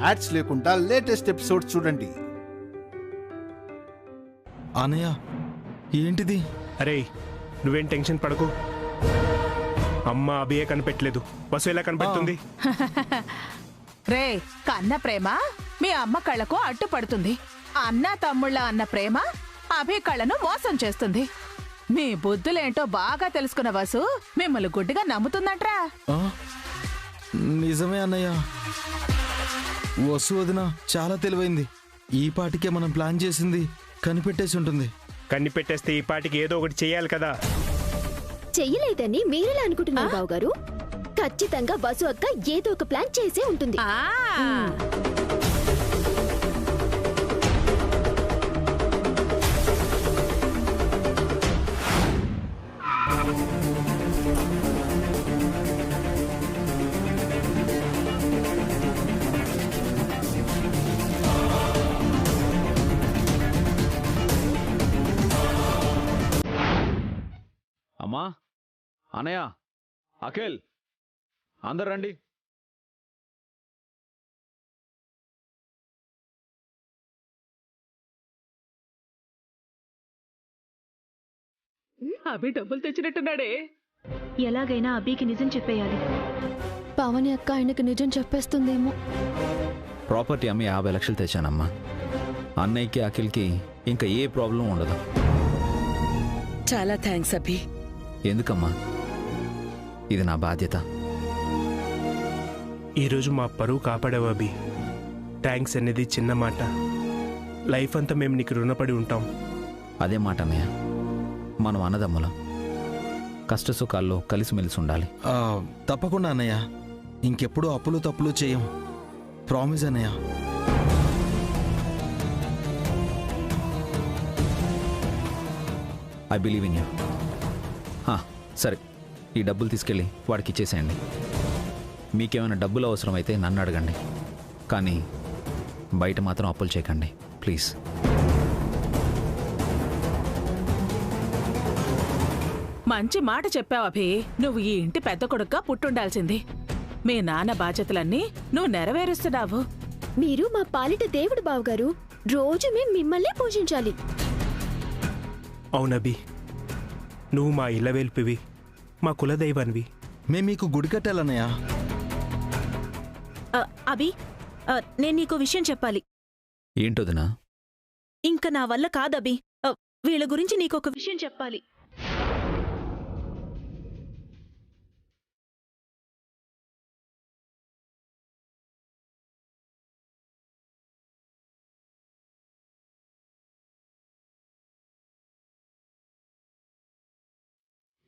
Ads లేకుండా latest episode చూడండి. అనయ్య ఏంటిది? అరే నువ్వేం టెన్షన్ పడకు. అమ్మ అభియే కనిపెట్టలేదు, వసు ఎలా కనిపెడుతుంది? రే కన్న ప్రేమ మీ అమ్మ కళ్ళకు అడ్డుపడుతుంది. అన్న తమ్ముళ్ళ అన్న ప్రేమ అభి కళ్ళను మోసం చేస్తుంది. మీ బుద్ధులేంటో బాగా తెలుసుకున్న వసు మిమ్మల్ని గుడ్డిగా నమ్ముతుందంట్రా. నిజమే అన్నయ్య, వసు వదిన చాలా తెలివైంది. ఈ పాటికే మనం ప్లాన్ చేసింది కనిపెట్టేసి ఉంటుంది. కనిపెట్టేస్తే ఈ పాటికి ఏదో ఒకటి చెయ్యాలి కదా. చెయ్యలేదని మీరెలా అనుకుంటున్నారు బావు గారు? ఖచ్చితంగా వసు అక్క ఏదో ఒక ప్లాన్ చేసే ఉంటుంది. అమ్మా, అనయ్య, అఖిల్, అందరు రండి. అభి డబ్బులు తెచ్చినట్టున్నాడే. ఎలాగైనా అభికి నిజం చెప్పేయాలి. పవని అక్క ఆయనకు నిజం చెప్పేస్తుందేమో. ప్రాపర్టీ అమ్మి 50 లక్షలు తెచ్చానమ్మా. అన్నయ్యకి అఖిల్కి ఇంకా ఏ ప్రాబ్లం ఉండదు. చాలా థ్యాంక్స్ అభి. ఎందుకమ్మా, ఇది నా బాధ్యత. ఈరోజు మా పరువు కాపాడావు అభి. థ్యాంక్స్ అనేది చిన్న మాట. లైఫ్ అంతా మేము నీకు రుణపడి ఉంటాం. అదే మాట అన్నయ్య, మనం అన్నదమ్ములం. కష్ట సుఖాల్లో కలిసిమెలిసి ఉండాలి. తప్పకుండా అన్నయ్య, ఇంకెప్పుడు అప్పులు తప్పులు చేయం. ప్రామిస్ అన్నయ్య. I believe in you. సరే, ఈ డబ్బులు తీసుకెళ్ళి వాడికి ఇచ్చేసేయండి. మీకేమైనా డబ్బులు అవసరమైతే నన్ను అడగండి, కానీ బయట మాత్రం అప్పులు చేయకండి ప్లీజ్. మంచి మాట చెప్పావు అభి. నువ్వు ఈ ఇంటి పెద్ద కొడుగ్గా పుట్టుండాల్సింది. మీ నాన్న బాధ్యతలన్నీ నువ్వు నెరవేరుస్తున్నావు. మీరు మా పాలిట దేవుడు బావు గారు. రోజు మేము మిమ్మల్ని పూజించాలి. అవునభి, నువ్వు మా ఇళ్ళవేల్పివి, మా కులదైవానివి. మేము మీకు గుడి కట్టాలన్నయ్య. అభి, నేను నీకు విషయం చెప్పాలి. ఏంటోదినా? ఇంక నా వల్ల కాదభి. వీళ్ళ గురించి నీకొక విషయం చెప్పాలి.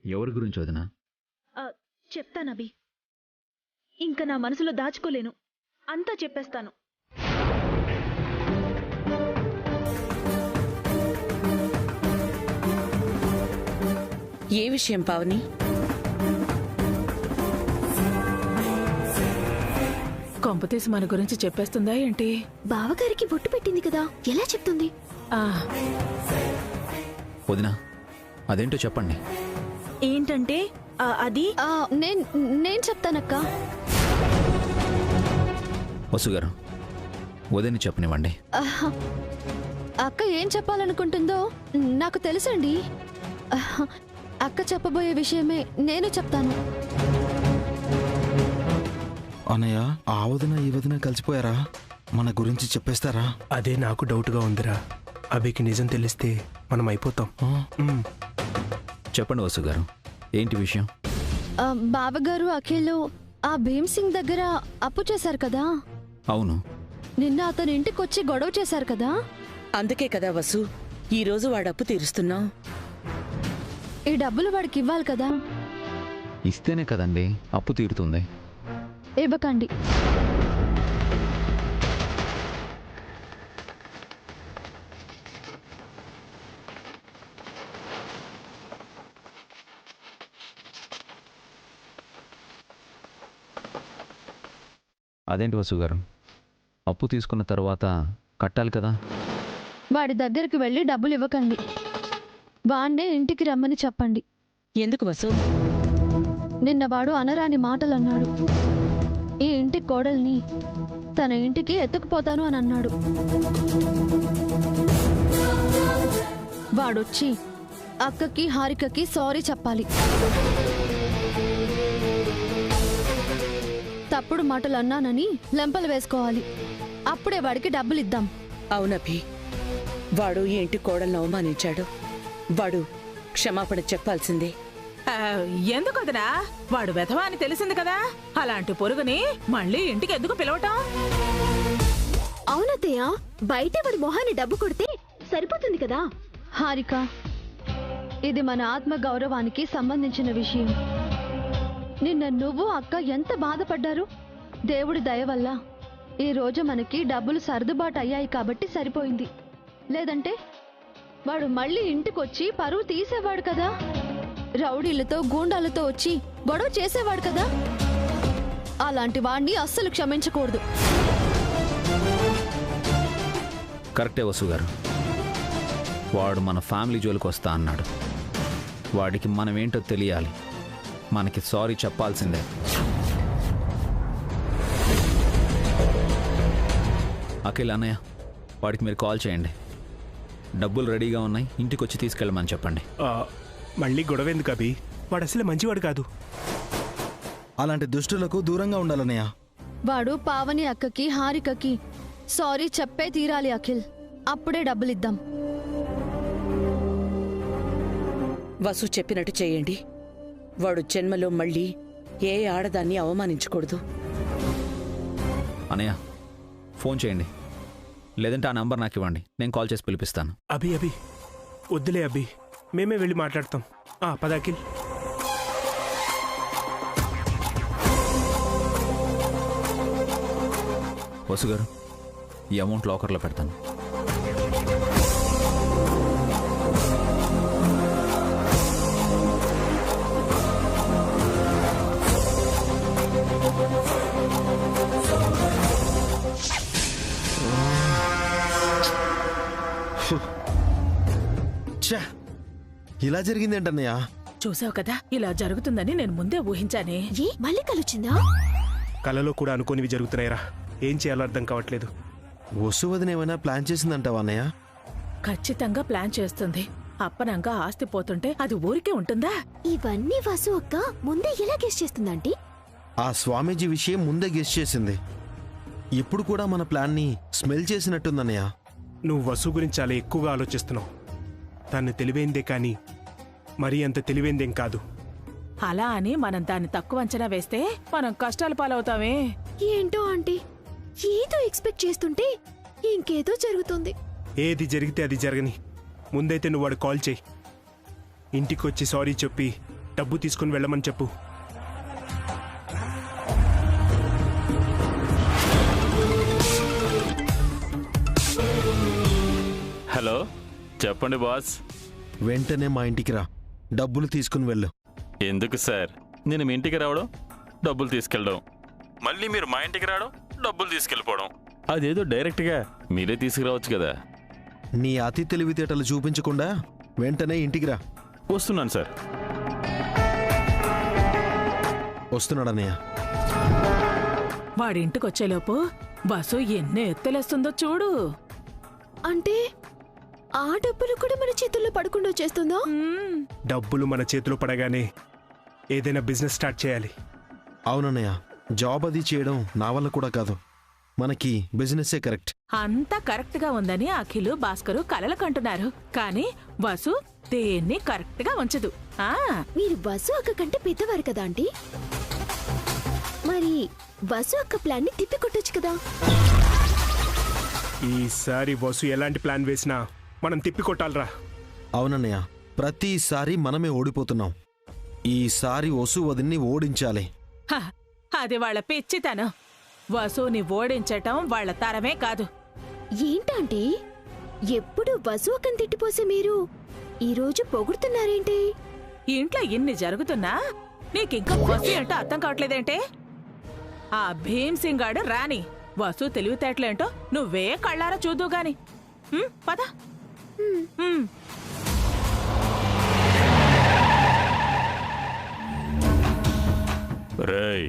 ఎవరి గురించి వదినా? చెప్తానభి. ఇంక నా మనసులో దాచుకోలేను, అంతా చెప్పేస్తాను. ఏ విషయం పావని? కొంపతీసి మన గురించి చెప్పేస్తుందా ఏంటి? బావగారికి బొట్టు పెట్టింది కదా, ఎలా చెప్తుంది? వదినా, అదేంటో చెప్పండి. ఏంటంటే అది నేను చెప్తానక్క. వసుగారు, వదిని చెప్పనివ్వండి. అక్క ఏం చెప్పాలనుకుంటుందో నాకు తెలుసండి. అక్క చెప్పబోయే విషయమే నేను చెప్తాను. అన్నయ్య, ఆ వదిన ఈ వదిన కలిసిపోయారా? మన గురించి చెప్పేస్తారా? అదే నాకు డౌట్గా ఉందిరా. అభికి నిజం తెలిస్తే మనం అయిపోతాం. చెప్పండి వసుగారు, ఏంటి విషయం? బావగారు అఖిల్ ఆ భీమ్ సింగ్ దగ్గర అప్పు చేశారు కదా. అవును. నిన్న అతని ఇంటికొచ్చి గొడవ చేశారు కదా. అందుకే కదా వసు ఈరోజు వాడప్పు తీరుస్తున్నాం. ఈ డబ్బులు వాడికి ఇవ్వాలి కదా. ఇస్తేనే కదండి అప్పు తీరుతుంది. ఇవ్వకండి. అదేంటి వసుగారు, అప్పు తీసుకున్న తర్వాత కట్టాలి కదా. వాడి దగ్గరికి వెళ్ళి డబ్బులు ఇవ్వకండి. వాణ్ణే ఇంటికి రమ్మని చెప్పండి. ఎందుకు వసు? నిన్న వాడు అనరాని మాటలు అన్నాడు. ఈ ఇంటి కోడల్ని తన ఇంటికి ఎత్తుకుపోతాను అని అన్నాడు. వాడొచ్చి అక్కకి హారికకి సారీ చెప్పాలి. తప్పుడు మాటలు అన్నానని లెంపలు వేసుకోవాలి. అప్పుడే వాడికి డబ్బులు ఇద్దాం. అవునభి, వాడు ఈ ఇంటి కోడలను అవమానించాడు. వాడు క్షమాపణ చెప్పాల్సిందే. ఎందుకు వదినా? వాడు వెధవా అని తెలిసింది కదా. అలాంటి పొరుగుని మళ్ళీ ఇంటికి ఎందుకు పిలవటం? అవునత్తయ్య, బయట వాడి మొహాన్ని డబ్బు కొడితే సరిపోతుంది కదా. హారిక, ఇది మన ఆత్మ గౌరవానికి సంబంధించిన విషయం. నిన్న నువ్వు అక్క ఎంత బాధపడ్డారు. దేవుడి దయ వల్ల ఈ రోజు మనకి డబ్బులు సర్దుబాటు అయ్యాయి కాబట్టి సరిపోయింది. లేదంటే వాడు మళ్ళీ ఇంటికొచ్చి పరువు తీసేవాడు కదా. రౌడీలతో గూండాలతో వచ్చి గొడవ చేసేవాడు కదా. అలాంటి వాడిని అస్సలు క్షమించకూడదు. కరెక్టే వసు గారు. వాడు మన ఫ్యామిలీ జోలికి వస్తా అన్నాడు. వాడికి మనమేంటో తెలియాలి. మనకి సారీ చెప్పాల్సిందే. అఖిల్ అన్నయ్య, వాడికి మీరు కాల్ చేయండి. డబ్బులు రెడీగా ఉన్నాయి, ఇంటికి వచ్చి తీసుకెళ్ళమని చెప్పండి. మళ్ళీ గొడవ ఎందుకు అభి? వాడు అసలు మంచివాడు కాదు. అలాంటి దుష్టులకు దూరంగా ఉండాలన్నయ్య. వాడు పావని అక్కకి హారికకి సారీ చెప్పే తీరాలి అఖిల్. అప్పుడే డబ్బులిద్దాం. వసు చెప్పినట్టు చేయండి. వాడు జన్మలో మళ్ళీ ఏ ఆడదాన్ని అవమానించకూడదు. అన్నయ్య, ఫోన్ చేయండి. లేదంటే ఆ నంబర్ నాకు ఇవ్వండి, నేను కాల్ చేసి పిలిపిస్తాను. అభి వద్దులే అభి, మేమే వెళ్ళి మాట్లాడతాం. పద అఖిల్. వసు గారు, ఈ అమౌంట్ లాకర్లో పెడతాను. ఇలా జరిగిందేంటన్నయ్య? చూసావు కదా, ఇలా జరుగుతుందని నేను ముందే ఊహించానే. ఏ మళ్ళీ కలుచిందా? కలలో కూడా అనుకోనివి జరుగుతున్నాయిరా. ఏం చేయాలో అర్థం కావట్లేదు. వసు వదిన ఏమైనా ప్లాన్ చేసిందంటావా అన్నయ్య? ఖచ్చితంగా ప్లాన్ చేస్తుంది. అప్పనంగా ఆస్తి పోతుంటే అది ఊరికే ఉంటుందా? ఇవన్నీ వసు అక్క ముందే ఎలా గెస్ చేస్తుందంటే? ఆ స్వామీజీ విషయం ముందే గెస్ చేసింది. ఇప్పుడు కూడా మన ప్లాన్ని స్మెల్ చేసినట్టుందన్నయ్య. నువ్వు వసు గురించి చాలా ఎక్కువగా ఆలోచిస్తున్నావు. తను తెలివైందే కానీ మరీ అంత తెలివైందేం కాదు. అలా అని మనం దాన్ని తక్కువ అంచనా వేస్తే మనం కష్టాల పాలవుతామే. ఏంటో ఆంటీ, ఏదో ఎక్స్పెక్ట్ చేస్తుంటే ఇంకేదో జరుగుతుంది. ఏది జరిగితే అది జరగని. ముందైతే నువ్వు వాడు కాల్ చేయి. ఇంటికి వచ్చి సారీ చెప్పి డబ్బు తీసుకుని వెళ్ళమని చెప్పు. హలో, చెప్పండి బాస్. వెంటనే మా ఇంటికి రా, డబ్బులు తీసుకుని వెళ్ళు. ఎందుకు సార్? నేను మీ ఇంటికి రావడం, డబ్బులు తీసుకెళ్ళడం, మళ్ళీ మీరు మా ఇంటికి రావడం, డబ్బులు తీసుకెళ్ళిపోవడం. అదేదో డైరెక్ట్గా మీరే తీసుకురావచ్చు కదా. నీ అతి తెలివితేటలు చూపించకుండా వెంటనే ఇంటికి రా. వస్తున్నాను సార్. వస్తున్నాడన్నయ్య. వాడింటికొచ్చేలోపు బస్సు ఎన్ని ఎత్తులేస్తుందో చూడు. అంటే ఆ డబ్బులు కూడా మన చేతుల్లో పడకుండా చేస్తుందా? డబ్బులు మన చేతిలో పడగానే ఏదైనా బిజినెస్ స్టార్ట్ చేయాలి. అవునన్నయ్య, జాబ్ అది చేయడం నా వల్ల కూడా కాదు. మనకి బిజినెస్సే కరెక్ట్. అంతా కరెక్ట్ గా ఉందని అఖిలు భాస్కరు కలలు కంటున్నారు. కానీ వసు దేన్ని కరెక్ట్ గా ఉంచదు. మీరు బస్సు అక్క కంటే పెద్దవారు కదా ఆంటీ. మరి బస్సు అక్క ప్లాన్ ని తిప్పికొట్టొచ్చు కదా. ఈసారి వసు ఎలాంటి ప్లాన్ వేసినా మనం తిప్పికొట్టాలరా. అవునన్నయ్య, ప్రతిసారి మనమే ఓడిపోతున్నాం. ఈసారి వసు వదిన్ని ఓడించాలి. అది వాళ్ళ పిచ్చితనం. వసుని ఓడించటం వాళ్ళ తరమే కాదు. ఏంటంటే ఎప్పుడు బస్సు అక్కని తిట్టిపోసే మీరు ఈరోజు పొగుడుతున్నారేంటి? ఇంట్లో ఇన్ని జరుగుతున్నా నీకింకా వసు ఏంటో అర్థం కావట్లేదేంటే? ఆ భీమ్సింగ్ గాడు రాని, వసు తెలివితేటలేంటో నువ్వే కళ్ళారా చూద్దు గాని. పద. రేయ్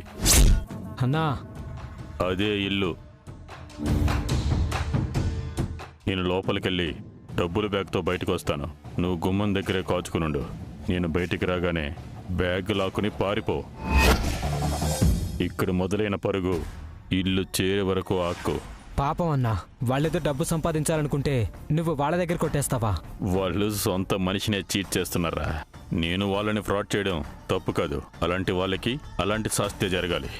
అన్నా, అదే ఇల్లు. నేను లోపలికెళ్ళి డబ్బుల బ్యాగ్తో బయటకు వస్తాను. నువ్వు గుమ్మం దగ్గరే కాచుకునుండు. నేను బయటికి రాగానే బ్యాగ్ లాక్కుని పారిపో. ఇక్కడ మొదలైన పరుగు ఇల్లు చేరే వరకు ఆక్కు. పాపం అన్నా, వాళ్ళేదో డబ్బు సంపాదించాలనుకుంటే నువ్వు వాళ్ళ దగ్గర కొట్టేస్తావా? వాళ్ళు సొంత మనిషినే చీట్ చేస్తున్నారా? నేను వాళ్ళని ఫ్రాడ్ చేయడం తప్పు కాదు. అలాంటి వాళ్ళకి అలాంటి శాస్తి జరగాలి.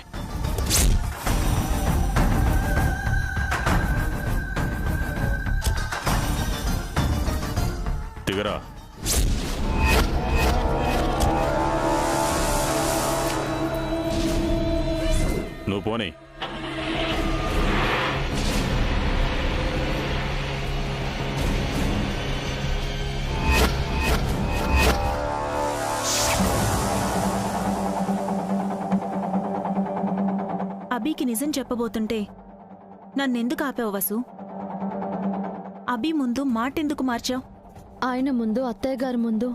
దిగరా. నువ్వు పోనీ. అబీకి నిజం చెప్పబోతుంటే నన్నెందుకు ఆపావు వసు? అబీ ముందు మాటెందుకు మార్చావు? ఆయన ముందు, అత్తయ్య గారి ముందు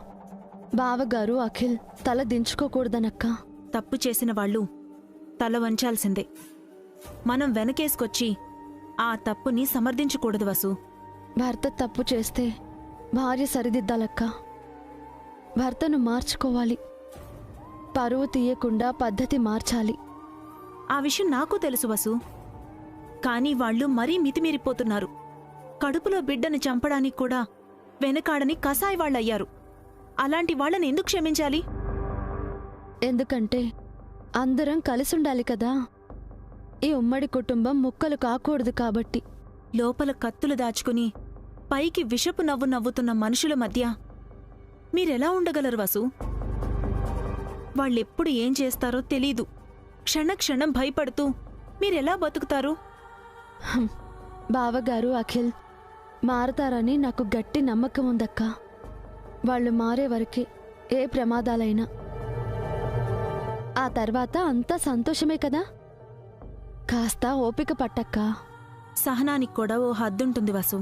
బావగారు అఖిల్ తల దించుకోకూడదనక్క. తప్పు చేసిన వాళ్ళు తల వంచాల్సిందే. మనం వెనకేసుకొచ్చి ఆ తప్పుని సమర్థించకూడదు వసు. భర్త తప్పు చేస్తే భార్య సరిదిద్దాలక్క. భర్తను మార్చుకోవాలి. పరువు తీయకుండా పద్ధతి మార్చాలి. ఆ విషయం నాకు తెలుసు వసు. కానీ వాళ్ళు మరీ మితిమీరిపోతున్నారు. కడుపులో బిడ్డను చంపడానికి కూడా వెనకాడని కసాయి వాళ్ళయ్యారు. అలాంటి వాళ్ళని ఎందుకు క్షమించాలి? ఎందుకంటే అందరం కలిసుండాలి కదా. ఈ ఉమ్మడి కుటుంబం ముక్కలు కాకూడదు కాబట్టి. లోపల కత్తులు దాచుకుని పైకి విషపు నవ్వు నవ్వుతున్న మనుషుల మధ్య మీరెలా ఉండగలరు వసు? వాళ్ళెప్పుడు ఏం చేస్తారో తెలీదు. క్షణక్షణం భయపడుతూ మీరెలా బతుకుతారు? బావగారు అఖిల్ మారతారని నాకు గట్టి నమ్మకం ఉందక్క. వాళ్ళు మారే వరకే ఏ ప్రమాదాలైనా. ఆ తర్వాత అంతా సంతోషమే కదా. కాస్త ఓపిక పట్టక్క. సహనానికి కూడా ఓ హద్దుంటుంది వసు.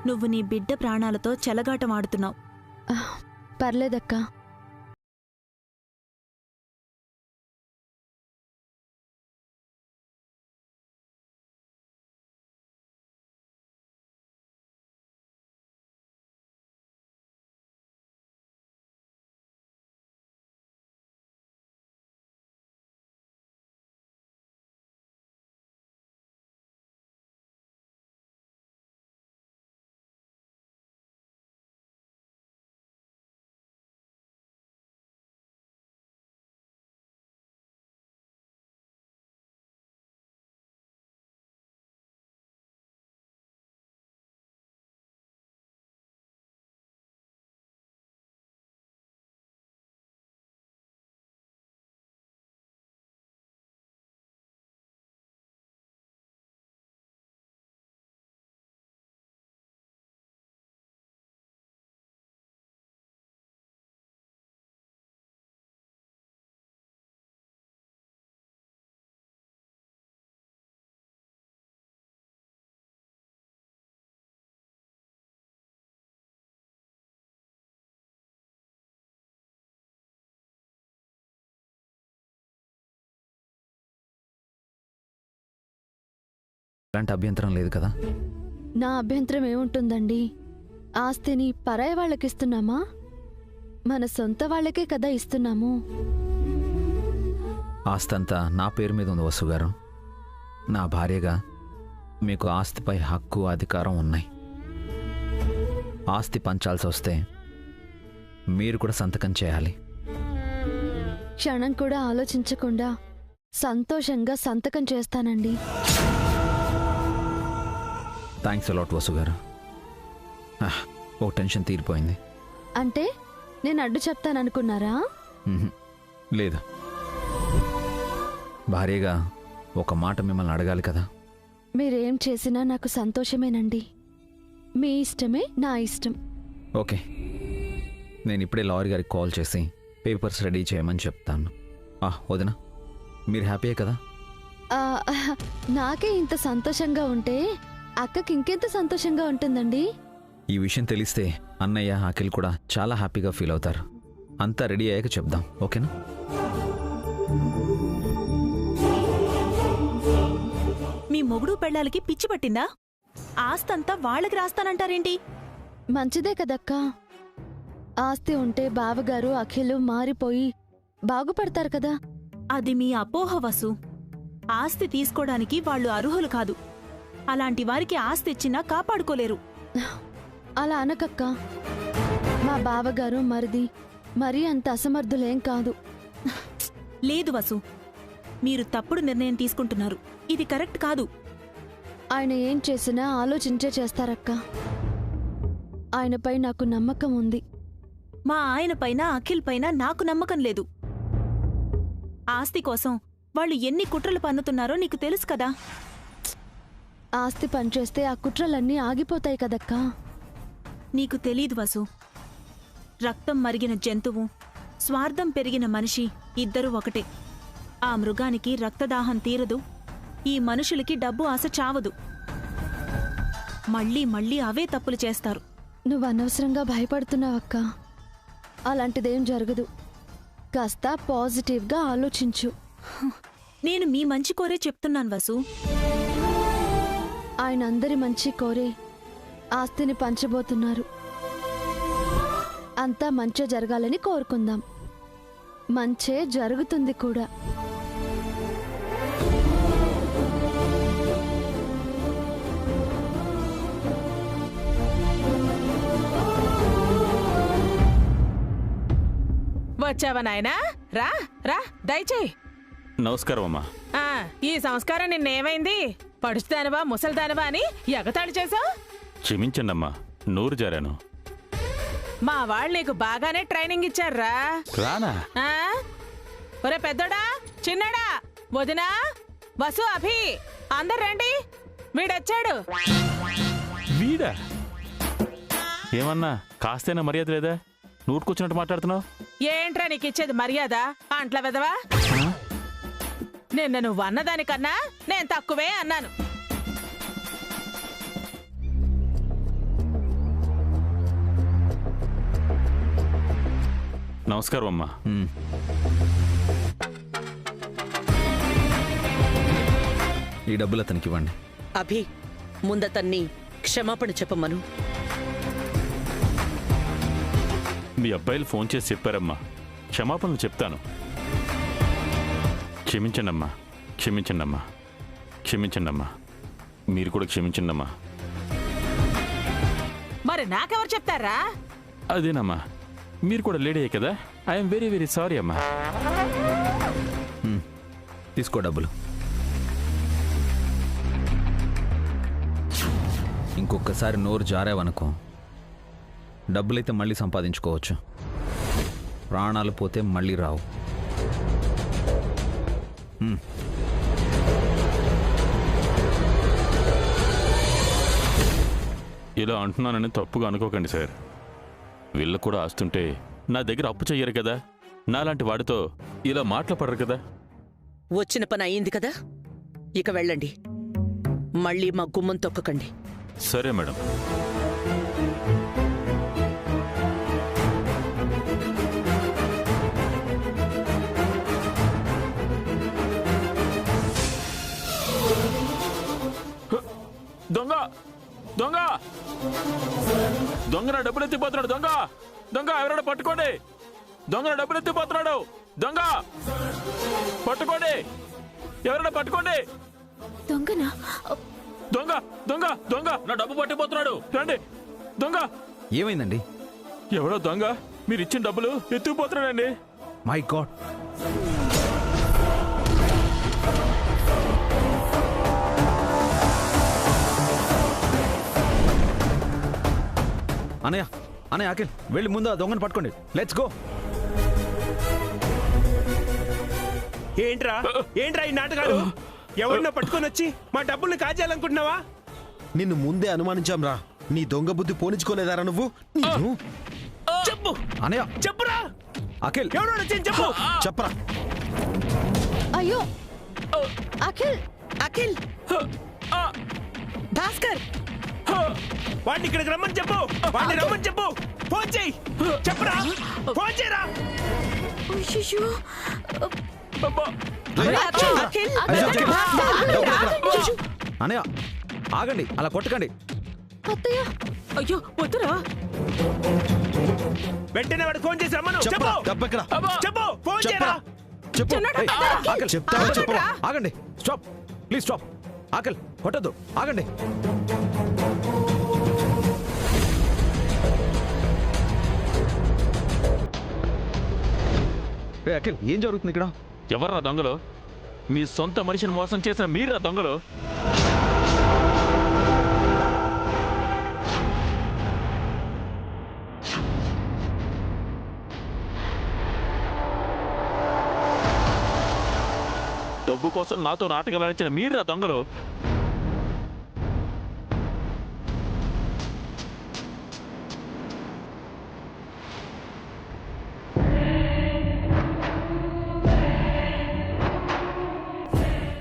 నువ్వు నీ బిడ్డ ప్రాణాలతో చెలగాటమాడుతున్నావు. పర్లేదక్కా. అలాంటి అభ్యంతరం లేదు కదా? నా అభ్యంతరం ఏముంటుందండి? ఆస్తిని పరాయి వాళ్ళకిస్తున్నామా? మన సొంత వాళ్ళకే కదా ఇస్తున్నాము. ఆస్తంతా నా పేరు మీద ఉంది వసు గారు. నా భార్యగా మీకు ఆస్తిపై హక్కు, అధికారం ఉన్నాయి. ఆస్తి పంచాల్సి వస్తే మీరు కూడా సంతకం చేయాలి. క్షణం కూడా ఆలోచించకుండా సంతోషంగా సంతకం చేస్తానండి. థ్యాంక్స్ అలాట్ వసు గారు. ఓ టెన్షన్ తీరిపోయింది. అంటే నేను అడ్డు చెప్తాననుకున్నారా? లేదు, భార్యగా ఒక మాట మిమ్మల్ని అడగాలి కదా. మీరేం చేసినా నాకు సంతోషమేనండి. మీ ఇష్టమే నా ఇష్టం. ఓకే, నేను ఇప్పుడే లాయర్ గారికి కాల్ చేసి పేపర్స్ రెడీ చేయమని చెప్తాను. వదినా, మీరు హ్యాపీయే కదా? నాకే ఇంత సంతోషంగా ఉంటే అక్కకి ఇంకెంత సంతోషంగా ఉంటుందండి. ఈ విషయం తెలిస్తే అన్నయ్య, అఖిల్ కూడా చాలా హ్యాపీగా ఫీల్ అవుతారు. అంతా రెడీ అయ్యాక చెప్దాం, ఓకేనా? మీ మొగుడు పెళ్ళాలకి పిచ్చి పట్టిందా? ఆస్తంతా వాళ్ళకి రాస్తానంటారేంటి? మంచిదే కదక్కా. ఆస్తి ఉంటే బావగారు అఖిలు మారిపోయి బాగుపడతారు కదా. అది మీ అపోహ వసు. ఆస్తి తీసుకోవడానికి వాళ్ళు అర్హులు కాదు. అలాంటి వారికి ఆస్తి ఇచ్చినా కాపాడుకోలేరు. అలా అనకక్క. మా బావగారు మరీ అంత అసమర్థులేం కాదు. లేదు వసు, మీరు తప్పుడు నిర్ణయం తీసుకుంటున్నారు. ఇది కరెక్ట్ కాదు. ఆయన ఏం చేసినా ఆలోచించే చేస్తారక్క. ఆయనపై నాకు నమ్మకం ఉంది. మా ఆయన పైన అఖిల్ పైన నాకు నమ్మకం లేదు. ఆస్తి కోసం వాళ్ళు ఎన్ని కుట్రలు పన్నుతున్నారో నీకు తెలుసు కదా. ఆస్తి పనిచేస్తే ఆ కుట్రలన్నీ ఆగిపోతాయి కదక్కా. నీకు తెలీదు వసు. రక్తం మరిగిన జంతువు, స్వార్థం పెరిగిన మనిషి ఇద్దరూ ఒకటే. ఆ మృగానికి రక్తదాహం తీరదు, ఈ మనుషులకి డబ్బు ఆశ చావదు. మళ్ళీ మళ్ళీ అవే తప్పులు చేస్తారు. నువ్వు అనవసరంగా భయపడుతున్నావక్క. అలాంటిదేం జరగదు. కాస్త పాజిటివ్గా ఆలోచించు. నేను మీ మంచి కోరే చెప్తున్నాను వసు. ఆయన అందరి మంచి కోరే ఆస్తిని పంచబోతున్నారు. అంతా మంచే జరగాలని కోరుకుందాం. మంచే జరుగుతుంది కూడా. వచ్చావా నాయనా? రా రా, దయచేయి. నమస్కారం అమ్మా. ఈ సంస్కారం నిన్నేమైంది? పడుచుదానవా ముసలిదానవా అని ఎగతాళి చేసావు? క్షమించండమ్మా, నోరు జారాను. మా వాళ్ళు నీకు బాగానే ట్రైనింగ్ ఇచ్చారా? రానా? ఒరే పెద్దోడా, చిన్నడా, వదినా, వసు, అభి, అందరు రండి. వీడొచ్చాడు. వీడా? ఏమన్నా కాస్తేనా మర్యాద లేదా? నూటుకొచ్చినట్టు మాట్లాడుతున్నావు. ఏంట్రా నీకు ఇచ్చేది మర్యాద? అంట్ల వెదవా. నిన్న నువ్వు అన్నదానికన్నా నేను తక్కువే అన్నాను. నమస్కారం అమ్మా. ఈ డబ్బులు అతనికి ఇవ్వండి. అభి, ముందతన్ని క్షమాపణ చెప్పమను. మీ అబ్బాయిలు ఫోన్ చేసి చెప్పారమ్మా. క్షమాపణలు చెప్తాను. క్షమించండమ్మా, క్షమించండమ్మా, క్షమించండమ్మా. మీరు కూడా క్షమించండమ్మా. మరి నాకెవరు చెప్తారా? అదేనమ్మా, మీరు కూడా లేడీయే కదా. ఐఎమ్ వెరీ వెరీ సారీ అమ్మా. తీసుకో డబ్బులు. ఇంకొకసారి నోరు జారావనుకో, డబ్బులైతే మళ్ళీ సంపాదించుకోవచ్చు, ప్రాణాలు పోతే మళ్ళీ రావు. ఇలా అంటున్నానని తప్పుగా అనుకోకండి సార్. వీళ్ళు కూడా ఆస్తుంటే నా దగ్గర అప్పు చెయ్యరు కదా. నాలాంటి వాడితో ఇలా మాట్లాడరు కదా. వచ్చిన పని అయింది కదా, ఇక వెళ్ళండి. మళ్ళీ మా గుమ్మం తొక్కకండి. సరే మేడం. దొంగ దొంగ దొంగ నా డబ్బులు ఎత్తిపోతున్నాడు. దొంగ దొంగ ఎవరైనా పట్టుకోండి. దొంగ నా డబ్బులు ఎత్తిపోతున్నాడు. దొంగ పట్టుకోండి, ఎవరైనా పట్టుకోండి. దొంగనా? దొంగ దొంగ దొంగ నా డబ్బు పట్టిపోతున్నాడు. రండి. దొంగ. ఏమైందండి? ఎవడో దొంగ మీరు ఇచ్చిన డబ్బులు ఎత్తుకుపోతున్నాడండి. My God. అనయ్య, అనయ్య, అఖిల్ వెళ్ళి ముందు ఆ దొంగను పట్టుకోండి. Let's go. ఏంట్రా ఏంట్రా ఈ నాటకాలు? ఎవరినో పట్టుకొని వచ్చి మా డబ్బుల్ని కాజేయాలనుకుంటున్నావా? నిన్ను ముందే అనుమానించాం రా. నీ దొంగ బుద్ధి పోనించుకోలేదారా నువ్వు? చెప్పు అనయ్య, చెప్పురా. అఖిల్ ఎవడో వచ్చి చెప్పు. చెప్పరా. అయ్యో అఖిల్, అఖిల్, భాస్కర్, వాడిని ఇక్కడికి రమ్మని చెప్పు. వాడిని రమ్మని చెప్పు. ఫోన్ చెయ్యి. చెప్పరా, ఫోన్ చేయరా. అఖిల్, అనయ్య ఆగండి, అలా కొట్టకండి. అత్తయ్య అయ్యో వద్దురా. వెంటనే వాడు ఫోన్ చేసి రమ్మను. చెప్పరా, చెప్పు డబ్బు ఎక్కడ? చెప్పు, ఫోన్ చెప్పరా, చేయరా. చెప్పు. చిన్నోడా, ఏయ్, పెద్దోడా? ఆకలి చెప్తావా చెప్పు. ఆగండి, స్టాప్, ప్లీజ్ స్టాప్. ఆకలి కొట్టద్దు, ఆగండి. అఖిల్, ఏం జరుగుతుంది ఇక్కడ? ఎవర్రా దొంగలు? మీ సొంత మనిషిని మోసం చేసిన మీరా దొంగలు? డబ్బు కోసం నాతో నాటకాలు ఆడించిన మీరా దొంగలు?